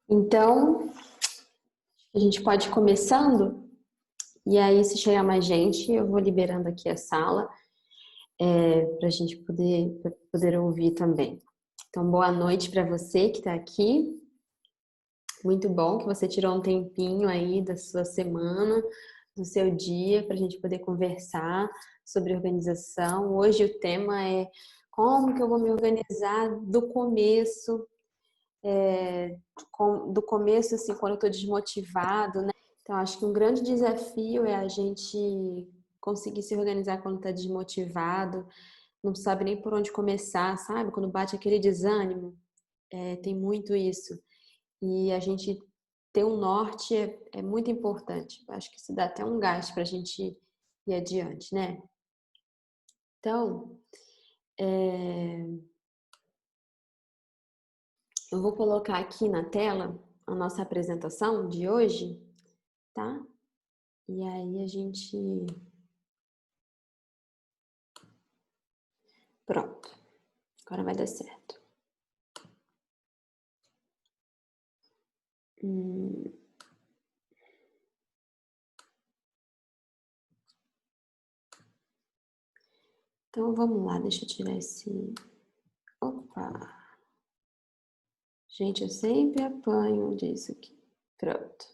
Então, a gente pode ir começando, e aí se chegar mais gente, eu vou liberando aqui a sala, para a gente poder ouvir também. Então, boa noite para você que está aqui. Muito bom que você tirou um tempinho aí da sua semana, do seu dia, para a gente poder conversar sobre organização. Hoje o tema é como que eu vou me organizar do começo, do começo, assim, quando eu estou desmotivado, né? Então, acho que um grande desafio é a gente conseguir se organizar quando está desmotivado, não sabe nem por onde começar, sabe? Quando bate aquele desânimo, tem muito isso. E a gente ter um norte é muito importante. Acho que isso dá até um gás para a gente ir adiante, né? Então, eu vou colocar aqui na tela a nossa apresentação de hoje, tá? E aí a gente... Pronto. Agora vai dar certo. Então vamos lá, deixa eu tirar esse... Opa! Gente, eu sempre apanho disso aqui. Pronto.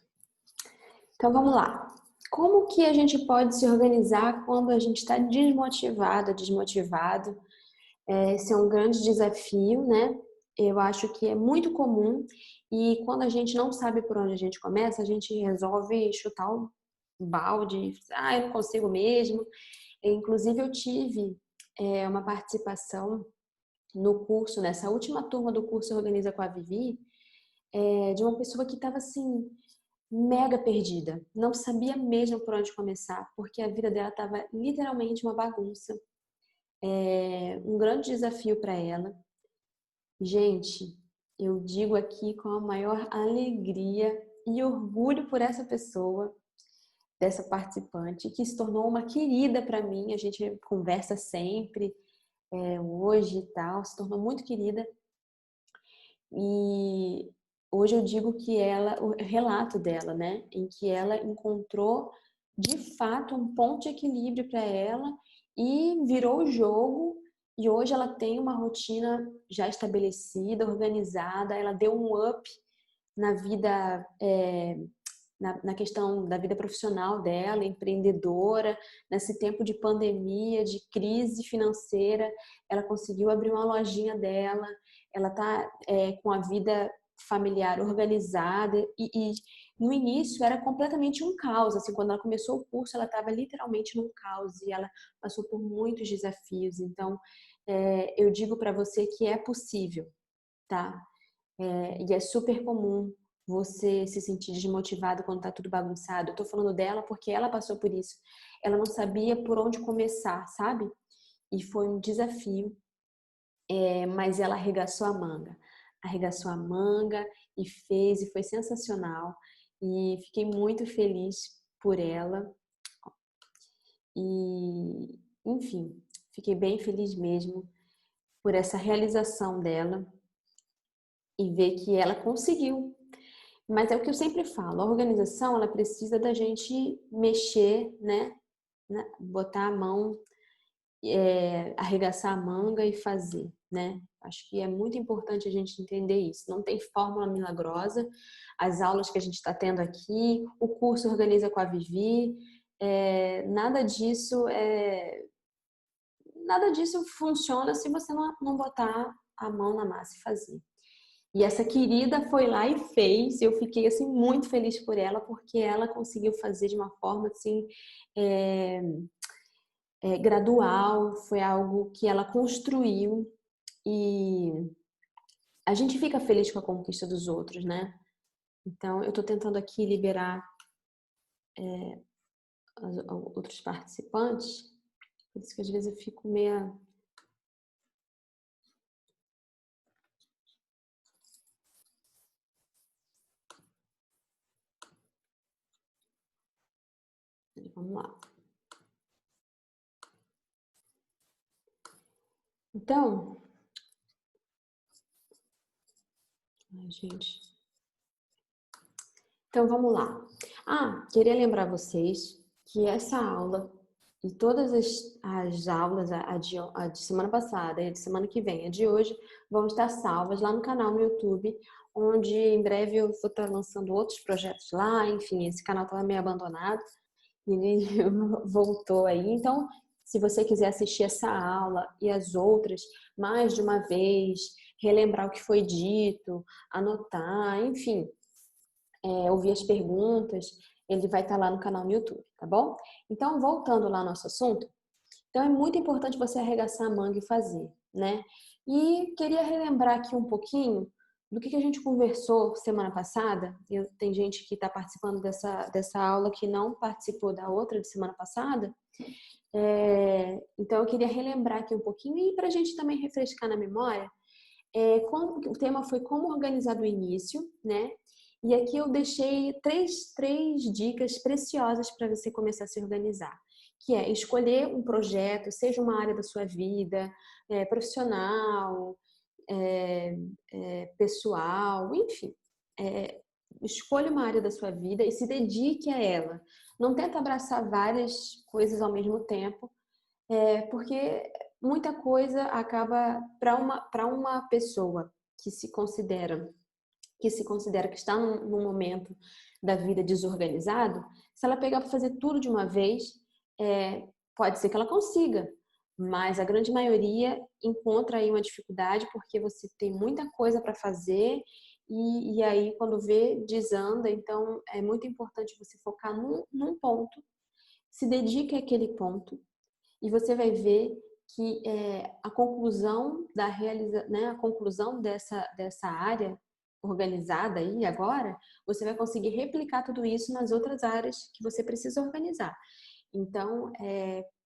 Então vamos lá. Como que a gente pode se organizar quando a gente está desmotivado, desmotivado? Esse é um grande desafio, né? Eu acho que é muito comum e quando a gente não sabe por onde a gente começa, a gente resolve chutar o balde, eu não consigo mesmo. Inclusive eu tive uma participação no curso, nessa última turma do curso Organiza com a Vivi, de uma pessoa que estava assim, mega perdida, não sabia mesmo por onde começar, porque a vida dela estava literalmente uma bagunça. Um grande desafio para ela. Gente, eu digo aqui com a maior alegria e orgulho por essa pessoa, dessa participante, que se tornou uma querida para mim. A gente conversa sempre, hoje e tal, se tornou muito querida. E hoje eu digo que ela, o relato dela, né, em que ela encontrou de fato um ponto de equilíbrio para ela e virou o jogo. E hoje ela tem uma rotina já estabelecida, organizada. Ela deu um up na vida, na questão da vida profissional dela, empreendedora. Nesse tempo de pandemia, de crise financeira, ela conseguiu abrir uma lojinha dela. Ela está com a vida familiar organizada e no início era completamente um caos. Assim, quando ela começou o curso, ela estava literalmente num caos e ela passou por muitos desafios. Então, eu digo para você que é possível, tá? E é super comum você se sentir desmotivado quando tá tudo bagunçado. Eu tô falando dela porque ela passou por isso. Ela não sabia por onde começar, sabe? E foi um desafio, mas ela arregaçou a manga. Arregaçou a manga e fez, e foi sensacional. E fiquei muito feliz por ela. E, enfim, fiquei bem feliz mesmo por essa realização dela e ver que ela conseguiu. Mas é o que eu sempre falo, a organização ela precisa da gente mexer, né? Botar a mão, arregaçar a manga e fazer, né? Acho que é muito importante a gente entender isso. Não tem fórmula milagrosa. As aulas que a gente está tendo aqui, o curso Organiza com a Vivi, nada disso nada disso funciona se você não botar a mão na massa e fazer. E essa querida foi lá e fez. Eu fiquei assim muito feliz por ela porque ela conseguiu fazer de uma forma assim é, gradual. Foi algo que ela construiu e a gente fica feliz com a conquista dos outros, né? Então eu tô tentando aqui liberar os outros participantes. Por isso que às vezes eu fico meia... Vamos lá. Então, ai, gente. Então vamos lá. Queria lembrar vocês que essa aula e todas as aulas, a de semana passada e a de semana que vem, a de hoje, vão estar salvas lá no canal no YouTube, onde em breve eu vou estar lançando outros projetos lá. Enfim, esse canal estava meio abandonado e ele voltou aí. Então, se você quiser assistir essa aula e as outras mais de uma vez, relembrar o que foi dito, anotar, enfim, ouvir as perguntas, ele vai estar lá no canal no YouTube, tá bom? Então, voltando lá ao nosso assunto, então é muito importante você arregaçar a manga e fazer, né? E queria relembrar aqui um pouquinho do que a gente conversou semana passada. Tem gente que está participando dessa aula que não participou da outra de semana passada. Então eu queria relembrar aqui um pouquinho e para a gente também refrescar na memória. O tema foi como organizar do início, né? E aqui eu deixei três dicas preciosas para você começar a se organizar, que é escolher um projeto, seja uma área da sua vida, profissional, pessoal, enfim. Escolha uma área da sua vida e se dedique a ela. Não tenta abraçar várias coisas ao mesmo tempo, porque muita coisa acaba para uma pessoa que está num momento da vida desorganizado. Se ela pegar para fazer tudo de uma vez, pode ser que ela consiga, mas a grande maioria encontra aí uma dificuldade porque você tem muita coisa para fazer e aí quando vê, desanda. Então é muito importante você focar num ponto, se dedique àquele ponto e você vai ver que a conclusão a conclusão dessa área organizada aí agora, você vai conseguir replicar tudo isso nas outras áreas que você precisa organizar. Então,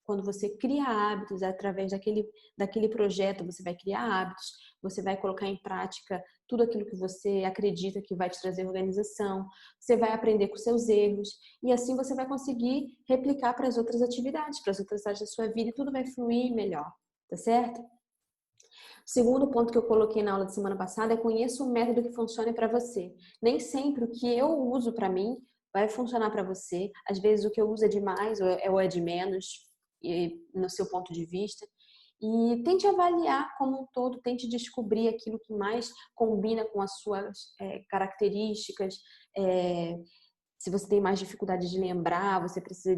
quando você cria hábitos através daquele projeto, você vai criar hábitos, você vai colocar em prática tudo aquilo que você acredita que vai te trazer organização, você vai aprender com seus erros e assim você vai conseguir replicar para as outras atividades, para as outras áreas da sua vida e tudo vai fluir melhor, tá certo? O segundo ponto que eu coloquei na aula de semana passada é conheça um método que funcione para você. Nem sempre o que eu uso para mim vai funcionar para você. Às vezes o que eu uso é demais ou é de menos, no seu ponto de vista. E tente avaliar como um todo, tente descobrir aquilo que mais combina com as suas características. Se você tem mais dificuldade de lembrar, você precisa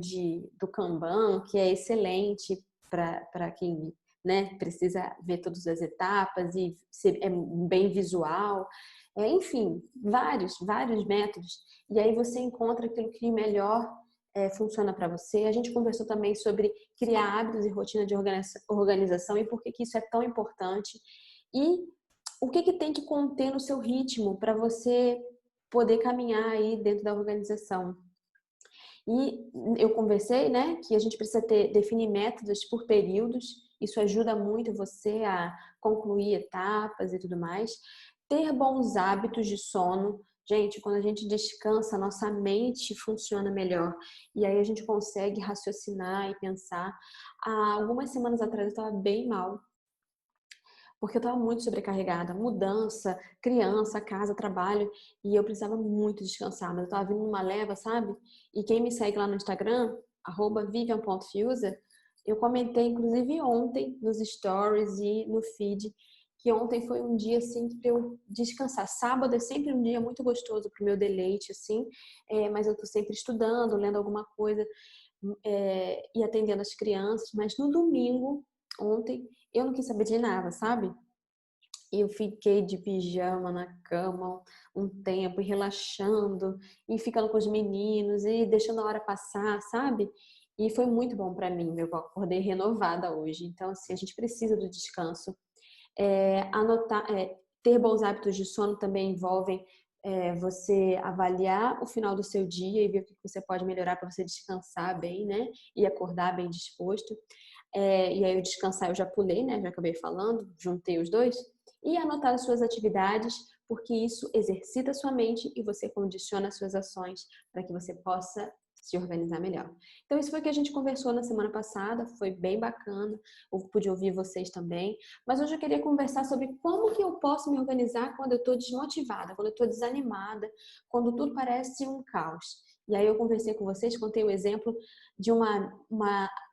do Kanban, que é excelente para quem, né, precisa ver todas as etapas e é bem visual. Enfim, vários métodos. E aí você encontra aquilo que melhor funciona para você. A gente conversou também sobre criar hábitos e rotina de organização e por que isso é tão importante. E o que tem que conter no seu ritmo para você poder caminhar aí dentro da organização. E eu conversei, né, que a gente precisa definir métodos por períodos. Isso ajuda muito você a concluir etapas e tudo mais. Ter bons hábitos de sono. Gente, quando a gente descansa, nossa mente funciona melhor. E aí a gente consegue raciocinar e pensar. Há algumas semanas atrás eu estava bem mal, porque eu estava muito sobrecarregada, mudança, criança, casa, trabalho, e eu precisava muito descansar, mas eu estava vindo numa leva, sabe? E quem me segue lá no Instagram, @vivian.fiuza, eu comentei inclusive ontem nos stories e no feed, que ontem foi um dia assim para eu descansar. Sábado é sempre um dia muito gostoso para o meu deleite, assim, mas eu estou sempre estudando, lendo alguma coisa, e atendendo as crianças, mas no domingo, ontem, eu não quis saber de nada, sabe? Eu fiquei de pijama na cama um tempo, e relaxando, e ficando com os meninos, e deixando a hora passar, sabe? E foi muito bom para mim, eu acordei renovada hoje. Então, assim, a gente precisa do descanso. Ter bons hábitos de sono também envolvem você avaliar o final do seu dia e ver o que você pode melhorar para você descansar bem, né? E acordar bem disposto. E aí o descansar eu já pulei, né? Já acabei falando, juntei os dois. E anotar as suas atividades, porque isso exercita a sua mente e você condiciona as suas ações para que você possa se organizar melhor. Então, isso foi o que a gente conversou na semana passada, foi bem bacana, eu pude ouvir vocês também, mas hoje eu queria conversar sobre como que eu posso me organizar quando eu estou desmotivada, quando eu estou desanimada, quando tudo parece um caos. E aí eu conversei com vocês, contei o exemplo de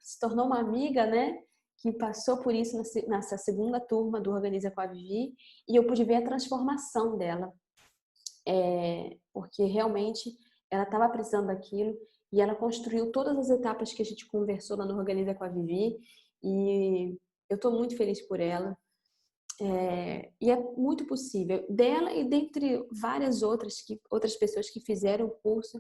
se tornou uma amiga, né, que passou por isso nessa segunda turma do Organiza com a Vivi, e eu pude ver a transformação dela, porque realmente ela estava precisando daquilo e ela construiu todas as etapas que a gente conversou lá no Organiza com a Vivi, e eu estou muito feliz por ela. E é muito possível dela e dentre várias outras pessoas que fizeram o curso,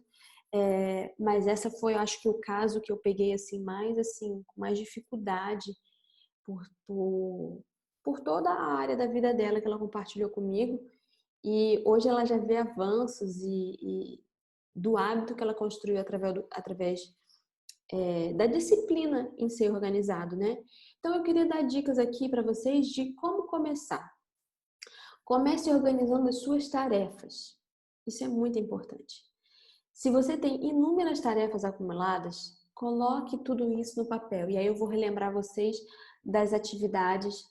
mas essa foi, eu acho que o caso que eu peguei assim mais assim com mais dificuldade por, por, por toda a área da vida dela que ela compartilhou comigo, e hoje ela já vê avanços e do hábito que ela construiu através da disciplina em ser organizado, né? Então eu queria dar dicas aqui para vocês de como começar. Comece organizando as suas tarefas. Isso é muito importante. Se você tem inúmeras tarefas acumuladas, coloque tudo isso no papel. E aí eu vou relembrar vocês das atividades,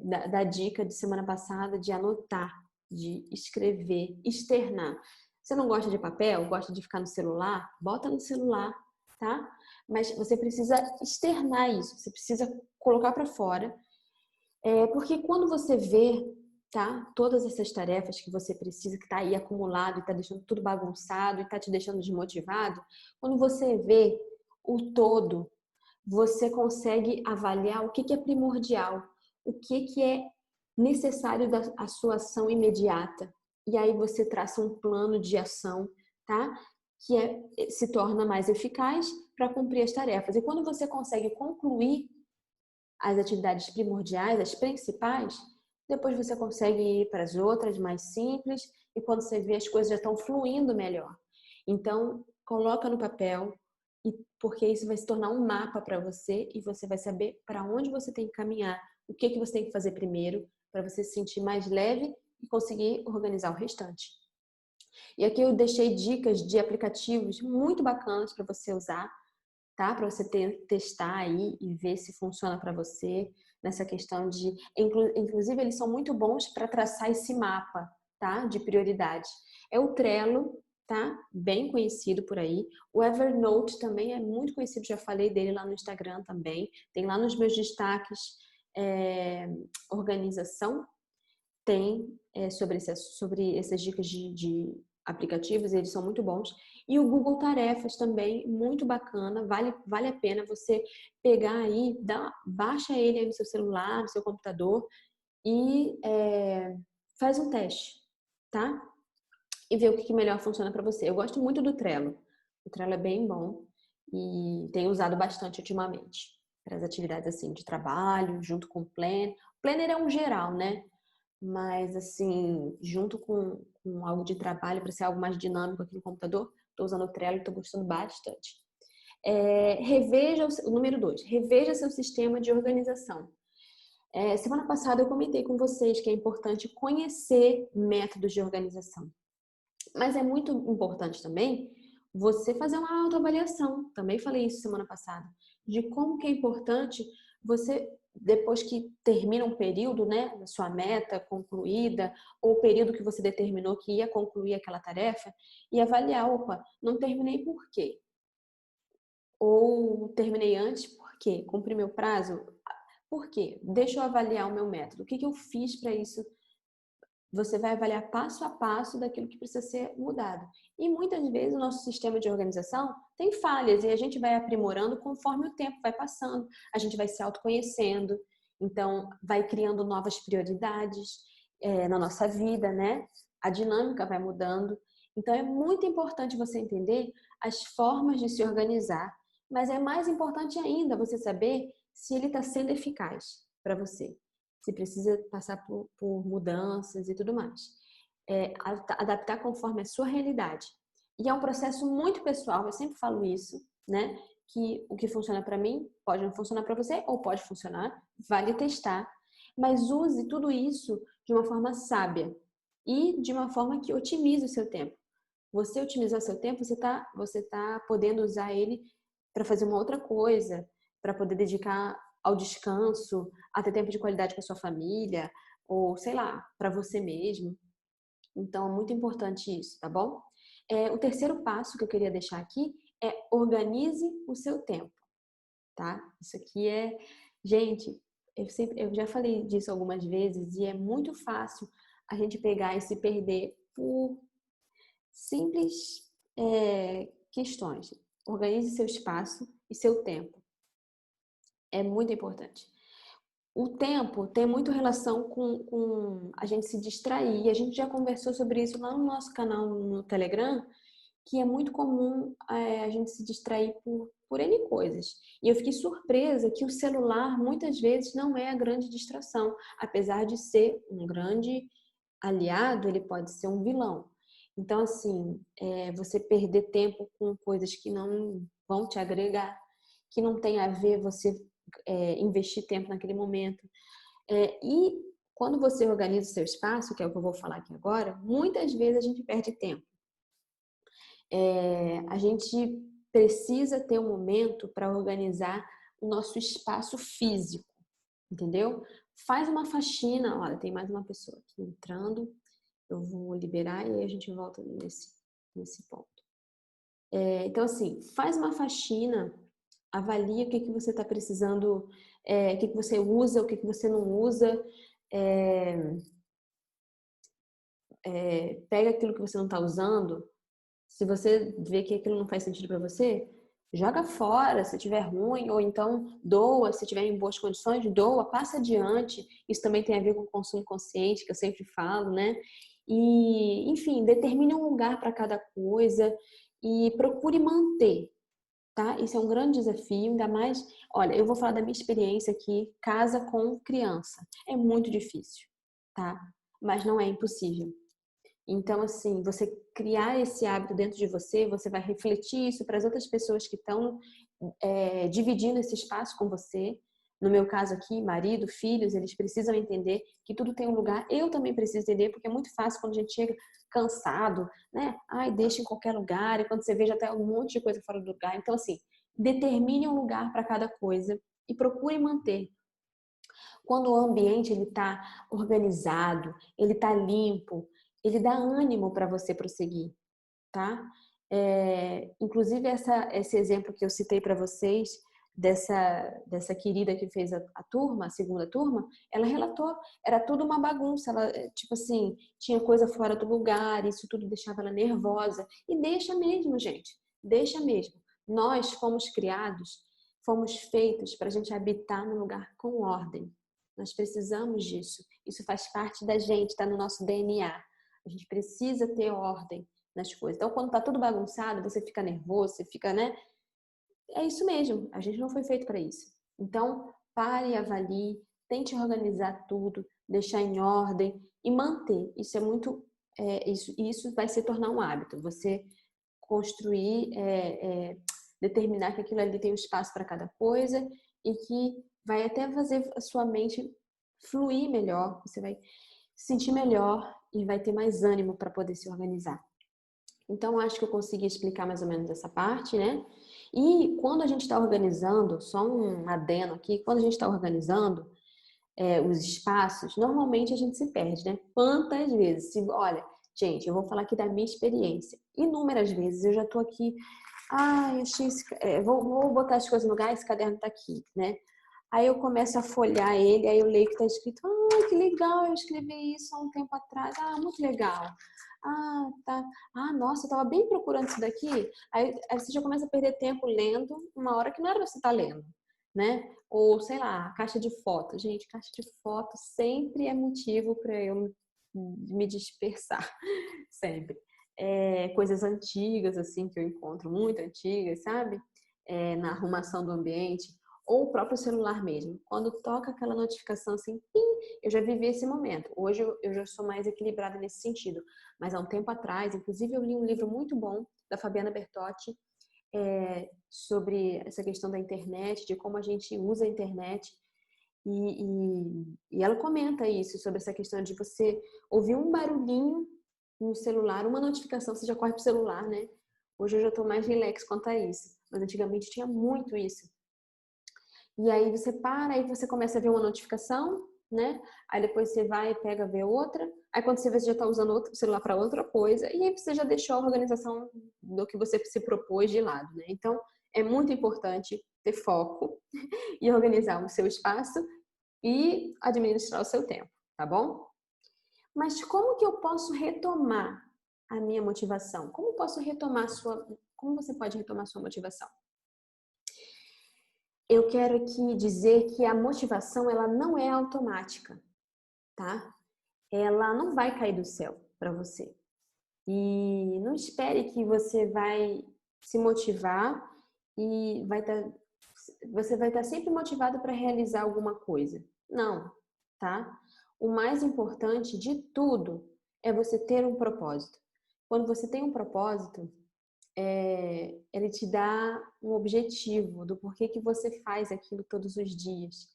da dica de semana passada de anotar, de escrever, externar. Você não gosta de papel, gosta de ficar no celular? Bota no celular, tá? Mas você precisa externar isso, você precisa colocar para fora. Porque quando você vê, tá, todas essas tarefas que você precisa, que está aí acumulado e está deixando tudo bagunçado e está te deixando desmotivado, quando você vê o todo, você consegue avaliar o que é primordial, o que é necessário da sua ação imediata. E aí você traça um plano de ação, tá? Que se torna mais eficaz para cumprir as tarefas. E quando você consegue concluir as atividades primordiais, as principais, depois você consegue ir para as outras mais simples e quando você vê as coisas já estão fluindo melhor. Então, coloca no papel, porque isso vai se tornar um mapa para você e você vai saber para onde você tem que caminhar, o que você tem que fazer primeiro para você se sentir mais leve e conseguir organizar o restante. E aqui eu deixei dicas de aplicativos muito bacanas para você usar, tá? Para você testar aí e ver se funciona para você nessa questão de, inclusive eles são muito bons para traçar esse mapa, tá? De prioridades. É o Trello, tá? Bem conhecido por aí. O Evernote também é muito conhecido, já falei dele lá no Instagram também. Tem lá nos meus destaques organização, tem sobre essas dicas de aplicativos, eles são muito bons. E o Google Tarefas também, muito bacana, vale a pena você pegar aí, baixa ele aí no seu celular, no seu computador e faz um teste, tá? E vê o que melhor funciona para você. Eu gosto muito do Trello. O Trello é bem bom e tenho usado bastante ultimamente para as atividades assim de trabalho, junto com o Planner. O Planner é um geral, né? Mas, assim, junto com algo de trabalho, para ser algo mais dinâmico aqui no computador, estou usando o Trello e estou gostando bastante. Reveja o número 2, reveja seu sistema de organização. Semana passada eu comentei com vocês que é importante conhecer métodos de organização. Mas é muito importante também você fazer uma autoavaliação. Também falei isso semana passada. De como que é importante você, depois que termina um período, né, da sua meta concluída, ou o período que você determinou que ia concluir aquela tarefa, e avaliar, opa, não terminei por quê? Ou terminei antes por quê? Cumpri meu prazo? Por quê? Deixa eu avaliar o meu método. O que eu fiz para isso? Você vai avaliar passo a passo daquilo que precisa ser mudado. E muitas vezes o nosso sistema de organização tem falhas e a gente vai aprimorando conforme o tempo vai passando. A gente vai se autoconhecendo, então vai criando novas prioridades na nossa vida, né? A dinâmica vai mudando. Então é muito importante você entender as formas de se organizar, mas é mais importante ainda você saber se ele está sendo eficaz para você. Se precisa passar por mudanças e tudo mais. Adaptar conforme a sua realidade. E é um processo muito pessoal, eu sempre falo isso, né? Que o que funciona para mim pode não funcionar para você, ou pode funcionar, vale testar. Mas use tudo isso de uma forma sábia e de uma forma que otimize o seu tempo. Você otimizar seu tempo, você tá podendo usar ele para fazer uma outra coisa, para poder dedicar ao descanso, a ter tempo de qualidade com a sua família, ou sei lá, para você mesmo. Então, é muito importante isso, tá bom? O terceiro passo que eu queria deixar aqui é organize o seu tempo, tá? Isso aqui gente, eu já falei disso algumas vezes e é muito fácil a gente pegar e se perder por simples questões. Organize seu espaço e seu tempo. É muito importante. O tempo tem muito relação com a gente se distrair. A gente já conversou sobre isso lá no nosso canal no Telegram, que é muito comum a gente se distrair por N coisas. E eu fiquei surpresa que o celular muitas vezes não é a grande distração. Apesar de ser um grande aliado, ele pode ser um vilão. Então, assim, você perder tempo com coisas que não vão te agregar, que não tem a ver você investir tempo naquele momento. E quando você organiza o seu espaço, que é o que eu vou falar aqui agora, muitas vezes a gente perde tempo. A gente precisa ter um momento para organizar o nosso espaço físico, entendeu? Faz uma faxina, olha, tem mais uma pessoa aqui entrando, eu vou liberar e aí a gente volta nesse ponto. Então, assim, faz uma faxina, avalia o que você está precisando, o que você usa, o que você não usa, pega aquilo que você não está usando. Se você vê que aquilo não faz sentido para você, joga fora se tiver ruim, ou então doa, se tiver em boas condições, doa, passa adiante. Isso também tem a ver com o consumo consciente, que eu sempre falo, né? E, enfim, determine um lugar para cada coisa e procure manter, tá? Isso é um grande desafio, ainda mais, olha, eu vou falar da minha experiência aqui, casa com criança. É muito difícil, tá? Mas não é impossível. Então, assim, você criar esse hábito dentro de você, você vai refletir isso para as outras pessoas que estão dividindo esse espaço com você. No meu caso aqui, marido, filhos, eles precisam entender que tudo tem um lugar. Eu também preciso entender, porque é muito fácil quando a gente chega cansado, né? Ai, deixa em qualquer lugar, e quando você vê já tem um monte de coisa fora do lugar. Então, assim, determine um lugar para cada coisa e procure manter. Quando o ambiente ele está organizado, ele está limpo, ele dá ânimo para você prosseguir, tá? Inclusive esse exemplo que eu citei para vocês dessa querida que fez a turma, a segunda turma, ela relatou, era tudo uma bagunça, ela, tipo assim, tinha coisa fora do lugar, isso tudo deixava ela nervosa. E deixa mesmo, gente, deixa mesmo. Nós fomos criados, fomos feitos para a gente habitar num lugar com ordem. Nós precisamos disso. Isso faz parte da gente, está no nosso DNA. A gente precisa ter ordem nas coisas. Então, quando tá tudo bagunçado, você fica nervoso, você fica, né? É isso mesmo. A gente não foi feito para isso. Então, pare, avalie, tente organizar tudo, deixar em ordem e manter. Isso é muito, isso vai se tornar um hábito. Você construir, determinar que aquilo ali tem um espaço para cada coisa e que vai até fazer a sua mente fluir melhor. Você vai se sentir melhor e vai ter mais ânimo para poder se organizar. Então, acho que eu consegui explicar mais ou menos essa parte, né? E quando a gente está organizando, só um adendo aqui, quando a gente está organizando os espaços, normalmente a gente se perde, né? Quantas vezes? Olha, gente, eu vou falar aqui da minha experiência. Inúmeras vezes eu já estou aqui, achei vou botar as coisas no lugar, esse caderno está aqui, né? Aí eu começo a folhear ele, aí eu leio que está escrito, que legal, eu escrevi isso há um tempo atrás, muito legal. Tá. Nossa, eu tava bem procurando isso daqui. Aí você já começa a perder tempo lendo uma hora que não era pra você estar lendo, né? Ou, sei lá, caixa de foto. Gente, caixa de foto sempre é motivo para eu me dispersar. Sempre. Coisas antigas, assim, que eu encontro, muito antigas, sabe? Na arrumação do ambiente. Ou o próprio celular mesmo. Quando toca aquela notificação assim, pim, eu já vivi esse momento. Hoje eu já sou mais equilibrada nesse sentido. Mas há um tempo atrás, inclusive eu li um livro muito bom da Fabiana Bertotti sobre essa questão da internet, de como a gente usa a internet. E ela comenta isso, sobre essa questão de você ouvir um barulhinho no celular, uma notificação, você já corre pro celular, né? Hoje eu já tô mais relax quanto a isso. Mas antigamente tinha muito isso. E aí você para, aí você começa a ver uma notificação, né? Aí depois você vai e pega ver outra. Aí quando você vê, você já está usando outro celular para outra coisa. E aí você já deixou a organização do que você se propôs de lado, né? Então é muito importante ter foco e organizar o seu espaço e administrar o seu tempo, tá bom? Mas como que eu posso retomar a minha motivação? Como posso retomar a sua... Como você pode retomar a sua motivação? Eu quero aqui dizer que a motivação, ela não é automática, tá? Ela não vai cair do céu para você. E não espere que você vai se motivar e você vai estar sempre motivado para realizar alguma coisa. Não, tá? O mais importante de tudo é você ter um propósito. Quando você tem um propósito, ele te dá um objetivo do porquê que você faz aquilo todos os dias.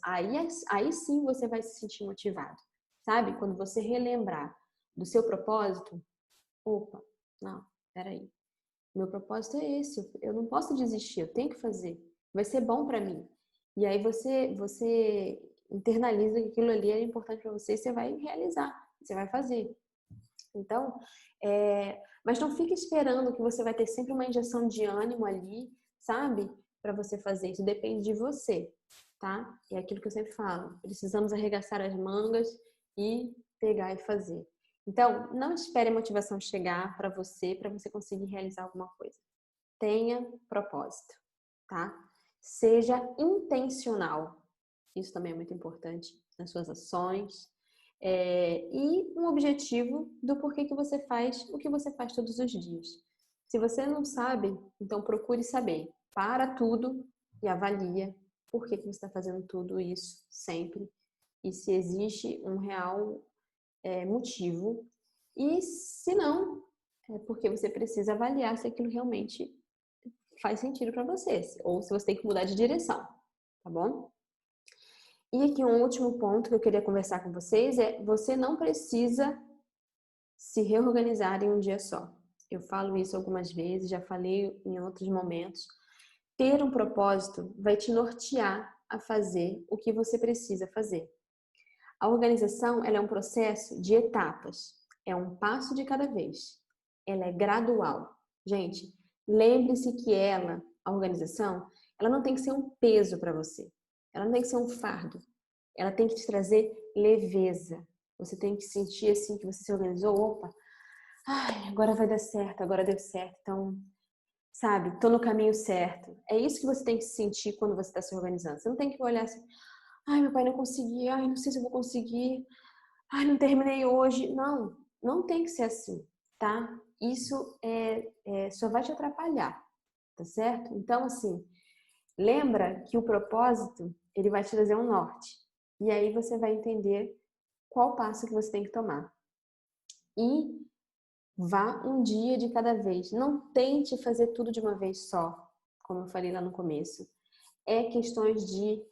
Aí sim você vai se sentir motivado, sabe? Quando você relembrar do seu propósito, opa, não, peraí, meu propósito é esse, eu não posso desistir, eu tenho que fazer, vai ser bom para mim. E aí você internaliza que aquilo ali é importante para você e você vai realizar, você vai fazer. Então, mas não fique esperando que você vai ter sempre uma injeção de ânimo ali, sabe? Para você fazer. Isso depende de você, tá? É aquilo que eu sempre falo. Precisamos arregaçar as mangas e pegar e fazer. Então, não espere a motivação chegar para você conseguir realizar alguma coisa. Tenha propósito, tá? Seja intencional. Isso também é muito importante nas suas ações, e um objetivo do porquê que você faz o que você faz todos os dias. Se você não sabe, então procure saber. Para tudo e avalia por que você está fazendo tudo isso sempre e se existe um real motivo. E se não, é porque você precisa avaliar se aquilo realmente faz sentido para você ou se você tem que mudar de direção, tá bom? E aqui um último ponto que eu queria conversar com vocês é: você não precisa se reorganizar em um dia só. Eu falo isso algumas vezes, já falei em outros momentos. Ter um propósito vai te nortear a fazer o que você precisa fazer. A organização, ela é um processo de etapas, é um passo de cada vez. Ela é gradual. Gente, lembre-se que a organização, ela não tem que ser um peso para você. Ela não tem que ser um fardo. Ela tem que te trazer leveza. Você tem que sentir assim que você se organizou, opa, ai, agora vai dar certo, agora deu certo. Então, sabe, tô no caminho certo. É isso que você tem que sentir quando você está se organizando. Você não tem que olhar assim, ai, meu pai não consegui, ai, não sei se eu vou conseguir, ai, não terminei hoje. Não, não tem que ser assim, tá? Isso só vai te atrapalhar, tá certo? Então, assim, lembra que o propósito, ele vai te trazer um norte. E aí você vai entender qual passo que você tem que tomar. E vá um dia de cada vez. Não tente fazer tudo de uma vez só, como eu falei lá no começo. É questões de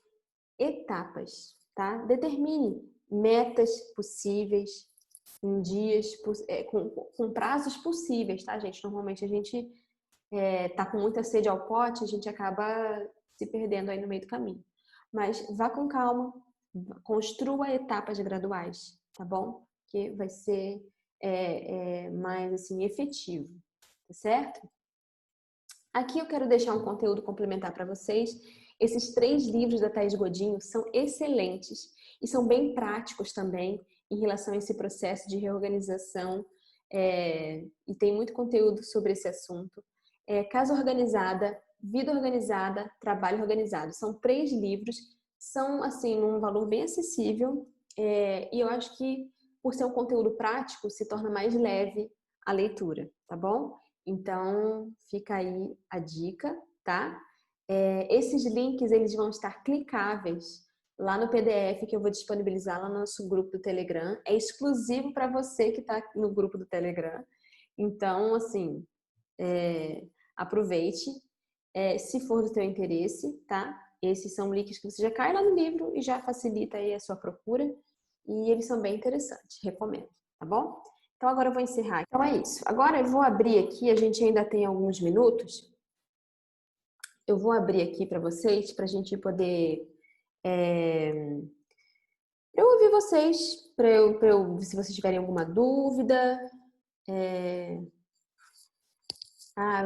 etapas, tá? Determine metas possíveis em dias, com prazos possíveis, tá, gente? Normalmente a gente tá com muita sede ao pote, a gente acaba se perdendo aí no meio do caminho. Mas vá com calma, construa etapas graduais, tá bom? Que vai ser mais assim efetivo, tá certo? Aqui eu quero deixar um conteúdo complementar para vocês. Esses 3 livros da Thaís Godinho são excelentes e são bem práticos também em relação a esse processo de reorganização, e tem muito conteúdo sobre esse assunto. Casa Organizada, Vida Organizada, Trabalho Organizado. São 3 livros, são assim num valor bem acessível, e eu acho que por ser um conteúdo prático se torna mais leve a leitura, tá bom? Então, fica aí a dica, tá? Esses links, eles vão estar clicáveis lá no PDF que eu vou disponibilizar lá no nosso grupo do Telegram. É exclusivo para você que está no grupo do Telegram. Então, assim, aproveite. Se for do teu interesse, tá? Esses são links que você já cai lá no livro e já facilita aí a sua procura. E eles são bem interessantes, recomendo. tá bom? Então agora eu vou encerrar. Então é isso. Agora eu vou abrir aqui, a gente ainda tem alguns minutos. Eu vou abrir aqui para vocês, para a gente poder eu ouvir vocês, se vocês tiverem alguma dúvida. Eu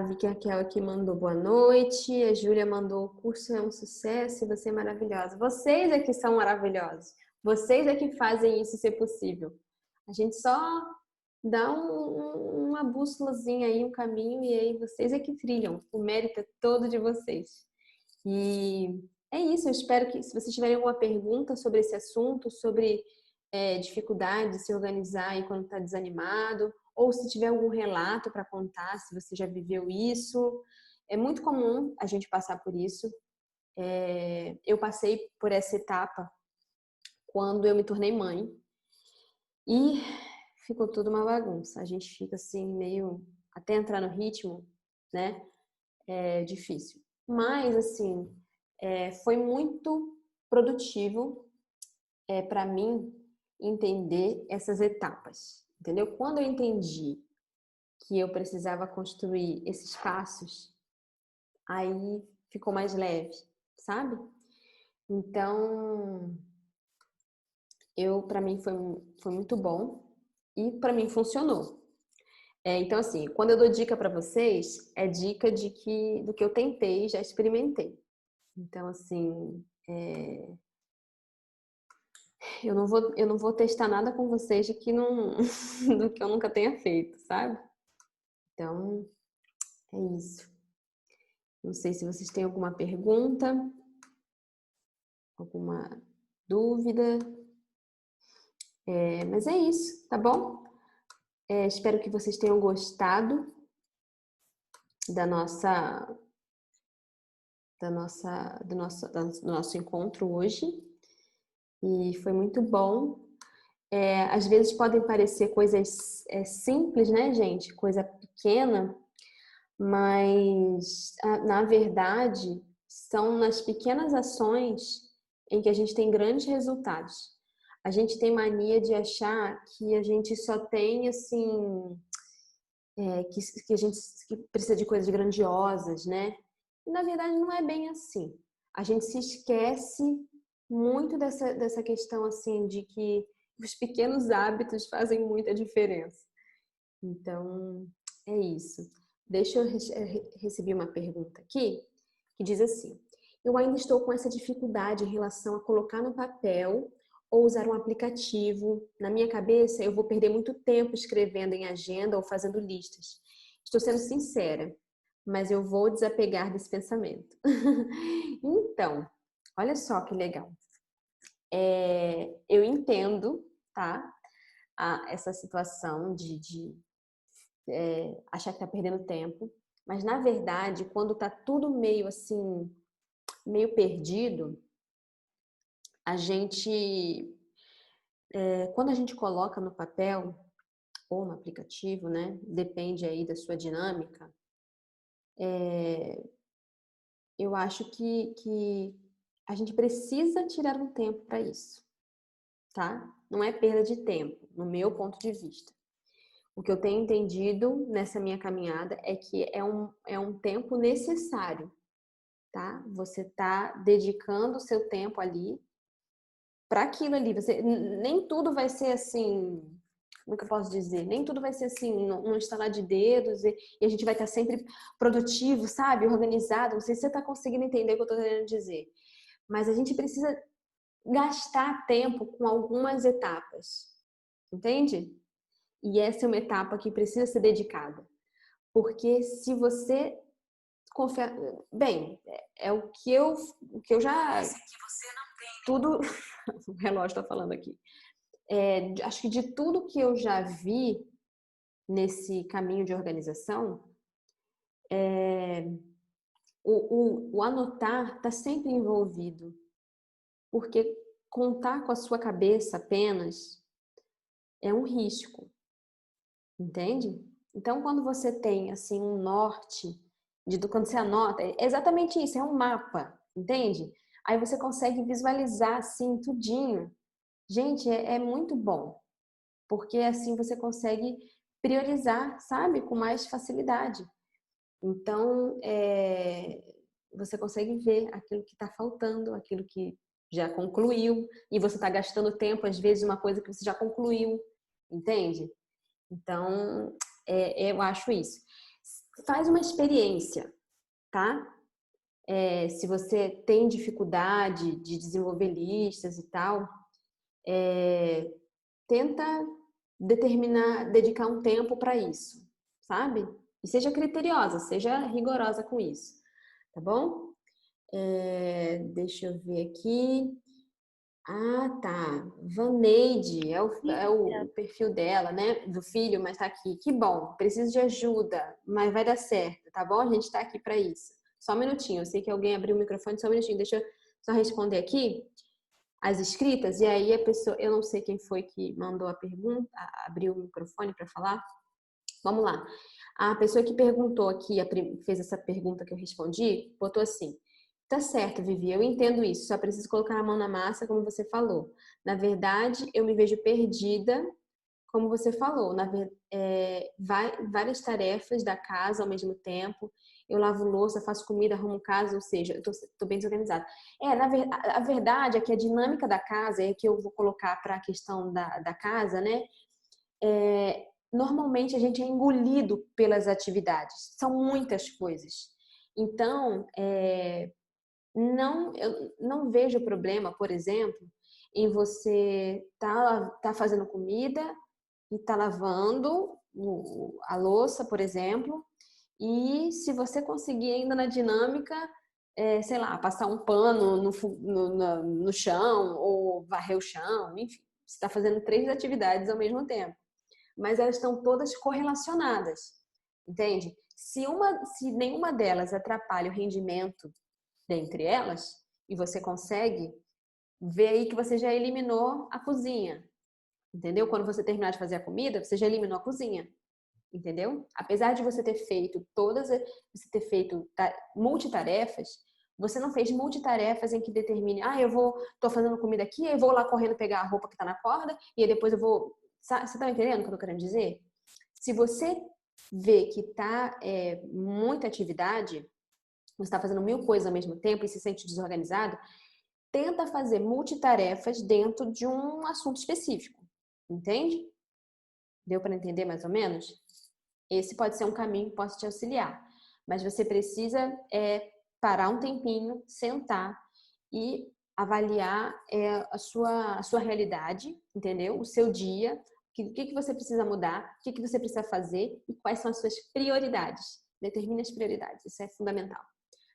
vi que a Raquel aqui mandou boa noite. A Júlia mandou: o curso é um sucesso e você é maravilhosa. Vocês é que são maravilhosos. Vocês é que fazem isso ser possível. A gente só dá uma bússolazinha aí, um caminho, e aí vocês é que trilham. O mérito é todo de vocês. E é isso. Eu espero que, se vocês tiverem alguma pergunta sobre esse assunto, sobre dificuldade de se organizar aí quando está desanimado, ou se tiver algum relato para contar, se você já viveu isso. É muito comum a gente passar por isso. Eu passei por essa etapa quando eu me tornei mãe e ficou tudo uma bagunça. A gente fica assim meio até entrar no ritmo, né? É difícil. Mas assim, foi muito produtivo para mim entender essas etapas, entendeu? Quando eu entendi que eu precisava construir esses passos, aí ficou mais leve, sabe? Então, para mim foi muito bom e para mim funcionou. Então, assim, quando eu dou dica para vocês, é dica do que eu tentei, já experimentei. Então, assim, eu não vou testar nada com vocês de que não, do que eu nunca tenha feito, sabe? Então, é isso. Não sei se vocês têm alguma pergunta, alguma dúvida. Mas é isso, tá bom? Espero que vocês tenham gostado do nosso encontro hoje. E foi muito bom. Às vezes podem parecer coisas simples, né, gente? Coisa pequena, mas na verdade são nas pequenas ações em que a gente tem grandes resultados. A gente tem mania de achar que a gente só tem assim, que a gente que precisa de coisas grandiosas, né? E, na verdade não é bem assim. A gente se esquece muito dessa questão assim de que os pequenos hábitos fazem muita diferença. Então, é isso. Deixa eu receber uma pergunta aqui que diz assim: eu ainda estou com essa dificuldade em relação a colocar no papel ou usar um aplicativo. Na minha cabeça, eu vou perder muito tempo escrevendo em agenda ou fazendo listas. Estou sendo sincera, mas eu vou desapegar desse pensamento. Então, olha só que legal. Eu entendo, tá? Essa situação de achar que tá perdendo tempo, mas na verdade, quando tá tudo meio assim, meio perdido, a gente, quando a gente coloca no papel ou no aplicativo, né? Depende aí da sua dinâmica. Eu acho que a gente precisa tirar um tempo para isso, tá? Não é perda de tempo, no meu ponto de vista. O que eu tenho entendido nessa minha caminhada é que é um tempo necessário, tá? Você tá dedicando o seu tempo ali para aquilo ali. Nem tudo vai ser assim, como que eu posso dizer? Nem tudo vai ser assim, num estalar de dedos e a gente vai estar sempre produtivo, sabe? Organizado. Não sei se você está conseguindo entender o que eu estou querendo dizer. Mas a gente precisa gastar tempo com algumas etapas, entende? E essa é uma etapa que precisa ser dedicada. Porque se você confia... Bem, é o que eu já... Tudo... O relógio está falando aqui. Acho que de tudo que eu já vi nesse caminho de organização, o anotar está sempre envolvido. Porque contar com a sua cabeça apenas é um risco. Entende? Então, quando você tem assim um norte quando você anota, é exatamente isso, é um mapa, entende? Aí você consegue visualizar assim tudinho. Gente, é muito bom, porque assim você consegue priorizar, sabe, com mais facilidade. Então, você consegue ver aquilo que está faltando, aquilo que já concluiu, e você está gastando tempo, às vezes, uma coisa que você já concluiu, entende? Então, eu acho isso. Faz uma experiência, tá? Se você tem dificuldade de desenvolver listas e tal, tenta dedicar um tempo para isso, sabe? E seja criteriosa, seja rigorosa com isso, tá bom? Deixa eu ver aqui. Ah, tá. Vaneide, é o perfil dela, né? Do filho, mas tá aqui. Que bom, preciso de ajuda, mas vai dar certo, tá bom? A gente tá aqui para isso. Só um minutinho, eu sei que alguém abriu o microfone, só um minutinho. Deixa eu só responder aqui as escritas, e aí a pessoa, eu não sei quem foi que mandou a pergunta, abriu o microfone para falar. Vamos lá. A pessoa que perguntou aqui, fez essa pergunta que eu respondi, botou assim: tá certo, Vivi, eu entendo isso, só preciso colocar a mão na massa, como você falou. Na verdade, eu me vejo perdida, como você falou, várias tarefas da casa ao mesmo tempo. Eu lavo louça, faço comida, arrumo casa, ou seja, eu tô bem desorganizada. A verdade é que a dinâmica da casa, é que eu vou colocar para a questão da casa, né? Normalmente a gente é engolido pelas atividades. São muitas coisas. Então, eu não vejo problema, por exemplo, em você tá fazendo comida e tá lavando a louça, por exemplo, e se você conseguir ainda na dinâmica, sei lá, passar um pano no chão ou varrer o chão, enfim, você está fazendo 3 atividades ao mesmo tempo, mas elas estão todas correlacionadas, entende? Se nenhuma delas atrapalha o rendimento dentre elas, e você consegue ver aí que você já eliminou a cozinha, entendeu? Quando você terminar de fazer a comida, você já eliminou a cozinha, entendeu? Apesar de você ter feito multitarefas, você não fez multitarefas em que determine, tô fazendo comida aqui, eu vou lá correndo pegar a roupa que tá na corda, e aí depois eu vou... Você tá entendendo o que eu tô querendo dizer? Se você vê que tá muita atividade, você está fazendo 1000 coisas ao mesmo tempo e se sente desorganizado, tenta fazer multitarefas dentro de um assunto específico, entende? Deu para entender mais ou menos? Esse pode ser um caminho que possa te auxiliar, mas você precisa parar um tempinho, sentar e avaliar a sua realidade, entendeu? O seu dia, o que você precisa mudar, o que você precisa fazer e quais são as suas prioridades. Determine as prioridades, isso é fundamental,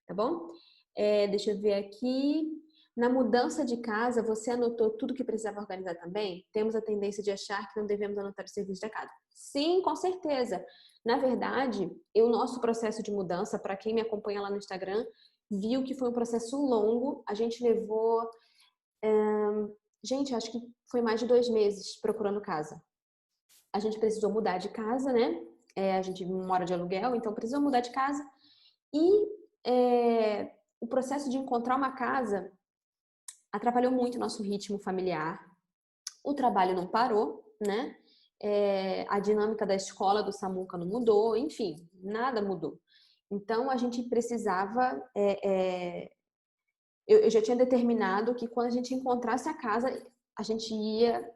tá bom? Deixa eu ver aqui. Na mudança de casa, você anotou tudo que precisava organizar também? Temos a tendência de achar que não devemos anotar os serviços da casa. Sim, com certeza. Na verdade, o nosso processo de mudança, para quem me acompanha lá no Instagram, viu que foi um processo longo. A gente levou, acho que foi mais de 2 meses procurando casa. A gente precisou mudar de casa, né? A gente mora de aluguel, então precisou mudar de casa. E o processo de encontrar uma casa atrapalhou muito o nosso ritmo familiar. O trabalho não parou, né? A dinâmica da escola do Samuca não mudou, enfim, nada mudou. Então a gente precisava. Eu já tinha determinado que quando a gente encontrasse a casa, a gente ia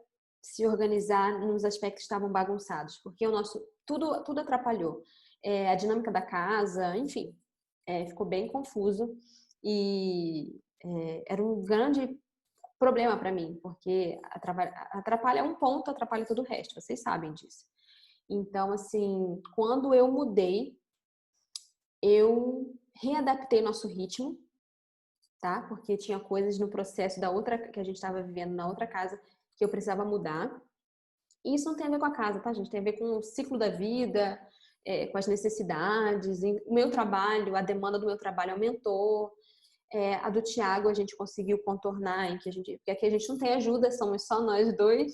se organizar nos aspectos que estavam bagunçados, porque o nosso tudo atrapalhou. A dinâmica da casa, enfim, ficou bem confuso e era um grande problema para mim, porque atrapalha um ponto, atrapalha todo o resto, vocês sabem disso. Então, assim, quando eu mudei, eu readaptei nosso ritmo, tá? Porque tinha coisas no processo da outra que a gente estava vivendo na outra casa que eu precisava mudar. E isso não tem a ver com a casa, tá, gente? Tem a ver com o ciclo da vida, com as necessidades. O meu trabalho, a demanda do meu trabalho aumentou. A do Thiago a gente conseguiu contornar, porque aqui a gente não tem ajuda, somos só nós dois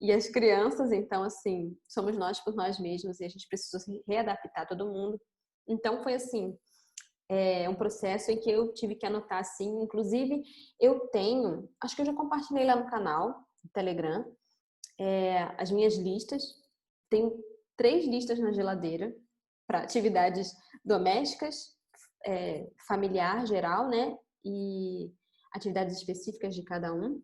e as crianças, então assim, somos nós por nós mesmos e a gente precisou se readaptar todo mundo. Então foi assim, um processo em que eu tive que anotar assim, inclusive eu tenho, acho que eu já compartilhei lá no canal, no Telegram, as minhas listas. Tenho 3 listas na geladeira para atividades domésticas, familiar, geral, né? E atividades específicas de cada um.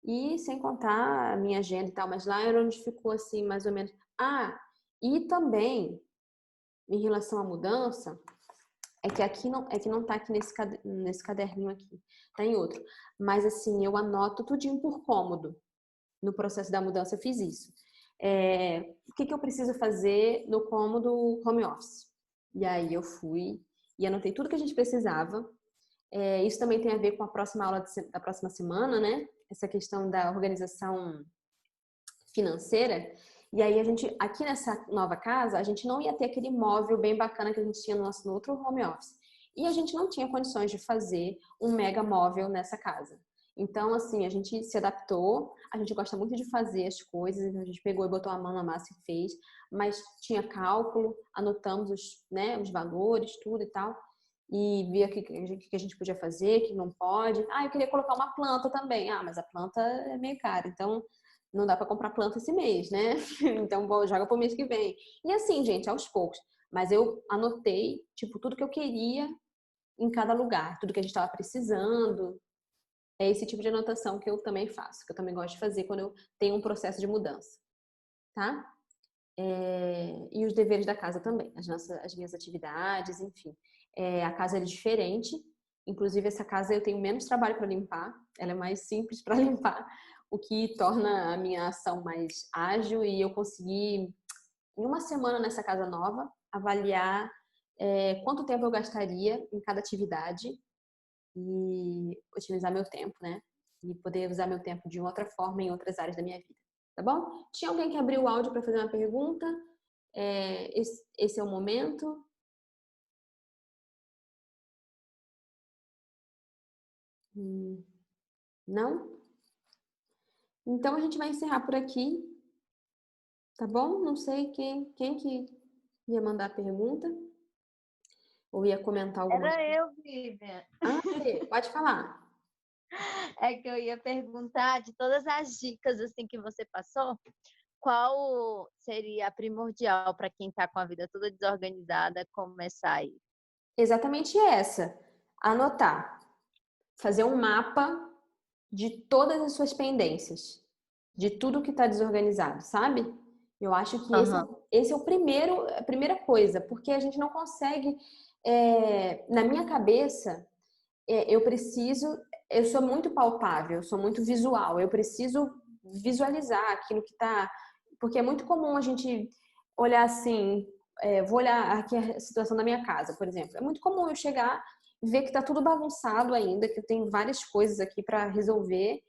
E sem contar a minha agenda e tal, mas lá era onde ficou assim, mais ou menos. Ah, e também, em relação à mudança, é que não tá aqui nesse caderninho aqui, tá em outro. Mas assim, eu anoto tudinho por cômodo. No processo da mudança eu fiz isso. O que eu preciso fazer no cômodo home office? E aí eu fui e anotei tudo que a gente precisava. Isso também tem a ver com a próxima aula da próxima semana, né? Essa questão da organização financeira. E aí aqui nessa nova casa, a gente não ia ter aquele móvel bem bacana que a gente tinha no outro home office. E a gente não tinha condições de fazer um mega móvel nessa casa. Então, assim, a gente se adaptou, a gente gosta muito de fazer as coisas, então a gente pegou e botou a mão na massa e fez, mas tinha cálculo, anotamos os valores, tudo e tal, e via o que a gente podia fazer, o que não pode. Eu queria colocar uma planta também. Mas a planta é meio cara, então não dá para comprar planta esse mês, né? Então, joga pro mês que vem. E assim, gente, aos poucos. Mas eu anotei, tipo, tudo que eu queria em cada lugar, tudo que a gente estava precisando. É esse tipo de anotação que eu também faço, que eu também gosto de fazer quando eu tenho um processo de mudança, tá? E os deveres da casa também, as minhas atividades, enfim. A casa é diferente, inclusive essa casa eu tenho menos trabalho para limpar, ela é mais simples para limpar, o que torna a minha ação mais ágil e eu consegui, em uma semana nessa casa nova, avaliar quanto tempo eu gastaria em cada atividade e otimizar meu tempo, né? E poder usar meu tempo de outra forma em outras áreas da minha vida. Tá bom? Tinha alguém que abriu o áudio para fazer uma pergunta? Esse é o momento. Não? Então a gente vai encerrar por aqui, tá bom? Não sei quem que ia mandar a pergunta ou ia comentar alguma Era coisa. eu, Vivian. Pode falar. É que eu ia perguntar, de todas as dicas assim que você passou, qual seria a primordial para quem está com a vida toda desorganizada começar aí? Exatamente essa. Anotar. Fazer um mapa de todas as suas pendências, de tudo que está desorganizado, sabe? Eu acho que Aham. esse é a primeira coisa, porque a gente não consegue, na minha cabeça, eu sou muito palpável, eu sou muito visual, eu preciso visualizar aquilo que está, porque é muito comum a gente olhar assim, vou olhar aqui a situação da minha casa, por exemplo, é muito comum eu chegar ver que está tudo bagunçado ainda, que eu tenho várias coisas aqui para resolver,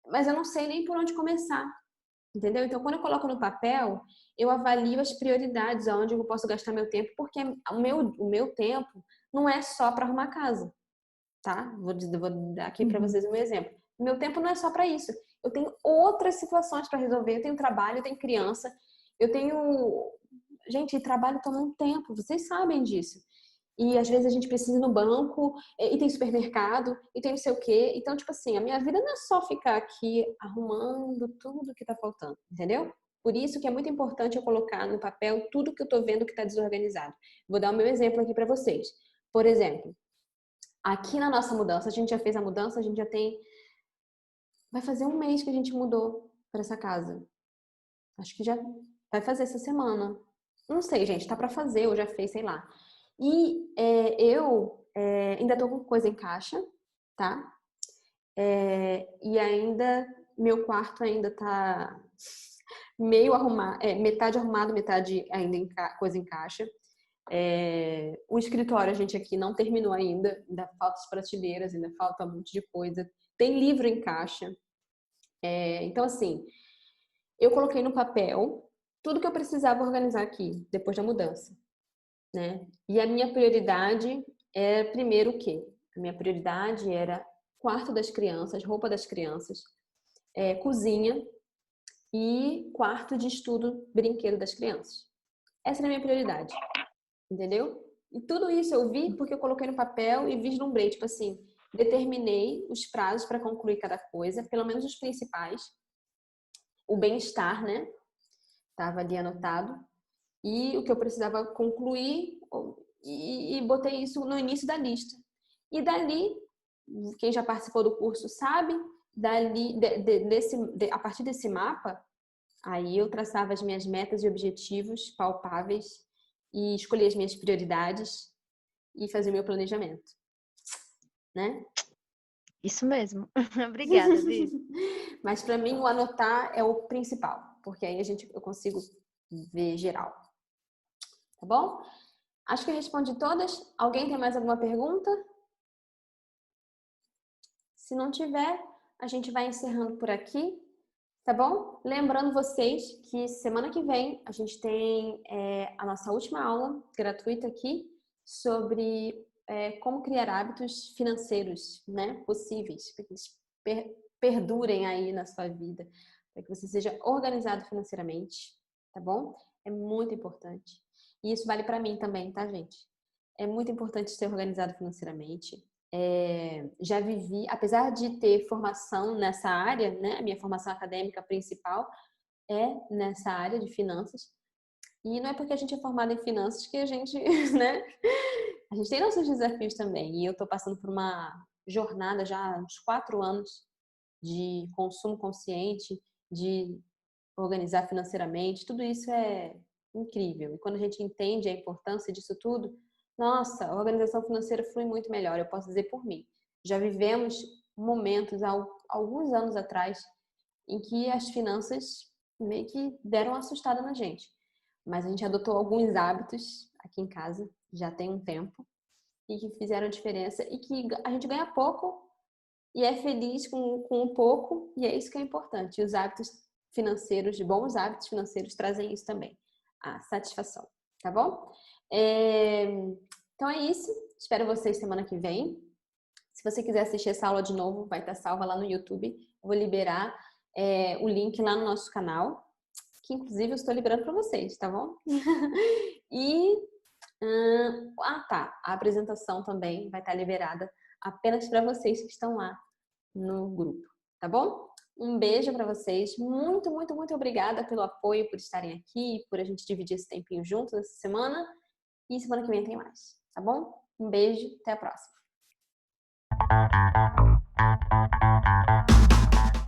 mas eu não sei nem por onde começar, entendeu? Então, quando eu coloco no papel, eu avalio as prioridades, aonde eu posso gastar meu tempo, porque o meu tempo não é só para arrumar casa, tá? Vou dar aqui para Uhum. vocês um exemplo. Meu tempo não é só para isso. Eu tenho outras situações para resolver. Eu tenho trabalho, eu tenho criança, eu tenho. Gente, trabalho toma um tempo, vocês sabem disso. E às vezes a gente precisa ir no banco, e tem supermercado, e tem não sei o quê. Então, tipo assim, a minha vida não é só ficar aqui arrumando tudo que tá faltando, entendeu? Por isso que é muito importante eu colocar no papel tudo que eu tô vendo que tá desorganizado. Vou dar o meu exemplo aqui para vocês. Por exemplo, aqui na nossa mudança, a gente já fez a mudança, a gente já tem. Vai fazer um mês que a gente mudou para essa casa. Acho que já vai fazer essa semana. Não sei, gente, tá para fazer, ou já fez, sei lá. E eu ainda tô com coisa em caixa, tá? E ainda, meu quarto ainda tá meio arrumado, metade arrumado, metade ainda coisa em caixa. O escritório a gente aqui não terminou ainda falta as prateleiras, ainda falta um monte de coisa. Tem livro em caixa. Então, assim, eu coloquei no papel tudo que eu precisava organizar aqui, depois da mudança, né? E a minha prioridade é primeiro o quê? A minha prioridade era quarto das crianças, roupa das crianças, cozinha e quarto de estudo, brinquedo das crianças. Essa era a minha prioridade, entendeu? E tudo isso eu vi porque eu coloquei no papel e vislumbrei, tipo assim, determinei os prazos para concluir cada coisa, pelo menos os principais. o bem-estar, né? Estava ali anotado. E o que eu precisava concluir, e botei isso no início da lista. E dali, quem já participou do curso sabe, dali, a partir desse mapa, aí eu traçava as minhas metas e objetivos palpáveis e escolhia as minhas prioridades e fazia o meu planejamento, né? Isso mesmo. Obrigada, Vivi. Mas para mim o anotar é o principal, porque aí eu consigo ver geral. Tá bom? Acho que eu respondi todas. Alguém tem mais alguma pergunta? Se não tiver, a gente vai encerrando por aqui, tá bom? Lembrando vocês que semana que vem a gente tem a nossa última aula gratuita aqui sobre como criar hábitos financeiros, né, possíveis, para que eles perdurem aí na sua vida, para que você seja organizado financeiramente, tá bom? É muito importante. E isso vale para mim também, tá, gente? É muito importante ser organizado financeiramente. Já vivi, apesar de ter formação nessa área, né? A minha formação acadêmica principal é nessa área de finanças. E não é porque a gente é formado em finanças que a gente, né? A gente tem nossos desafios também. E eu tô passando por uma jornada já há uns 4 anos de consumo consciente, de organizar financeiramente. Tudo isso é incrível. E quando a gente entende a importância disso tudo, nossa, a organização financeira flui muito melhor, eu posso dizer por mim. Já vivemos momentos, há alguns anos atrás, em que as finanças meio que deram uma assustada na gente. Mas a gente adotou alguns hábitos aqui em casa, já tem um tempo, e que fizeram diferença e que a gente ganha pouco e é feliz com um pouco, e é isso que é importante. E os hábitos financeiros, bons hábitos financeiros, trazem isso também, a satisfação, tá bom? Então é isso, espero vocês semana que vem. Se você quiser assistir essa aula de novo, vai estar salva lá no YouTube. Eu vou liberar o link lá no nosso canal, que inclusive eu estou liberando para vocês, tá bom? E tá, a apresentação também vai estar liberada apenas para vocês que estão lá no grupo, tá bom? Um beijo para vocês. Muito, muito, muito obrigada pelo apoio, por estarem aqui, por a gente dividir esse tempinho juntos essa semana. E semana que vem tem mais, tá bom? Um beijo, até a próxima.